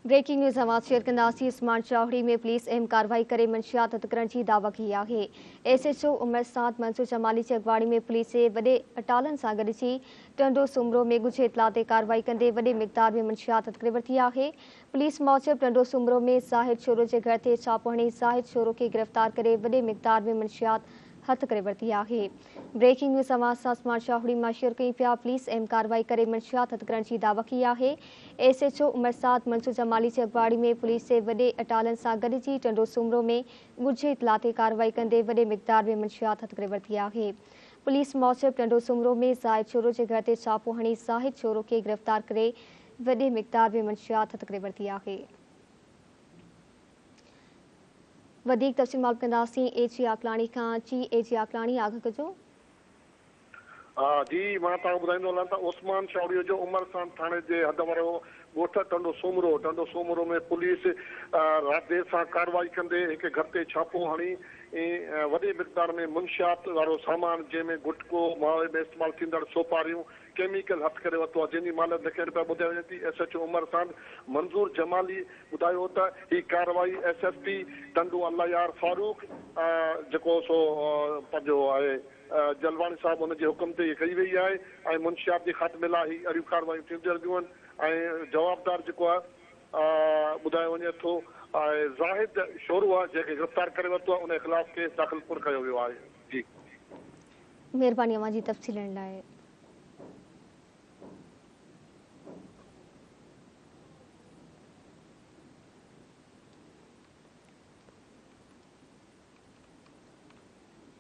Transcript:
Breaking news समाज share कंदासीं। Smart चौहड़ी में पुलिस अहम कार्रवाई करे मंशियात हथ करण की दावा की है। SHO उमर साद मंसूर जमाली की अगवाणी में पुलिस वडे अटालन से गॾिजी टंडो सुमरो में ॻुझे इतला ते कार्रवाई कंदे वडे मिक़दार में मंशियात हथ करे वरिती है। पुलिस मूजिब टंडो सुमरो में ज़ाहिद शोरो के घर से छापो हणी ज़ाहिद शोरो के गिरफ्तार करे वडे मिक़दार में मंशियात हथ करे वरिती है। ब्रेकिंग न्यूज़ समाज से स्मार्ट चौहड़ी में शेयर कई पिया। पुलिस अहम कार्रवाई करे मंशियात हथ करण की दावा की है। SHO उमर साद मंसूर जमाली की अगवाणी में पुलिस से वडे अटालन से गॾिजी टंडो सुमरो में ॻुझे इतला ते कार्रवाई कंदे वडे मिक़दार में मंशियात हथ करे वरिती है। पुलिस मूजिब टंडो सुमरो में ज़ाहिद शोरो के घर से छापो हणी ज़ाहिद शोरो के गिरफ्तार करे वडे मिक़दार में मंशियात हथ करे वरिती है। वधिक तफ़सील मालूम कंदासीं AG आकलाणी खां। AG आकलाणी आग कजो। जी मां तव्हांखे ॿुधाईंदो हलां त उस्मान चौड़ीअ जो उमर सां थाणे जे हद वारो ॻोठ टंडो सूमरो में पुलिस राति देर सां कार्रवाई कंदे हिक घर ते छापो हणी वॾे मिक़दार में मुंशियात वारो सामान जंहिंमें गुटको मावे में इस्तेमालु थींदड़ सोपारियूं केमिकल हथ करे वरितो आहे, जंहिंजी माल लिखियल पिया ॿुधाई वञे थी। SHO उमर सां मंज़ूर जमाली ॿुधायो त हीअ कार्रवाई SSP टंडो अल्लायार फारूक जेको सो पंहिंजो आहे जलवाणी साहब उनके हुक्म ते कई वही है। मुंशियात की खात्मे लाइ ही अड़ियूं कार्रवाई थींदियूं रहंदियूं आहिनि। जवाबदार जेको आहे ॿुधायो वञे थो ज़ाहिद शोरो आहे जंहिंखे गिरफ़्तार करे वरितो आहे, उन खिलाफ़ केस दाख़िल कोन कयो वियो आहे। जी मेहरबानी अवां जी तफ़सीलनि लाइ।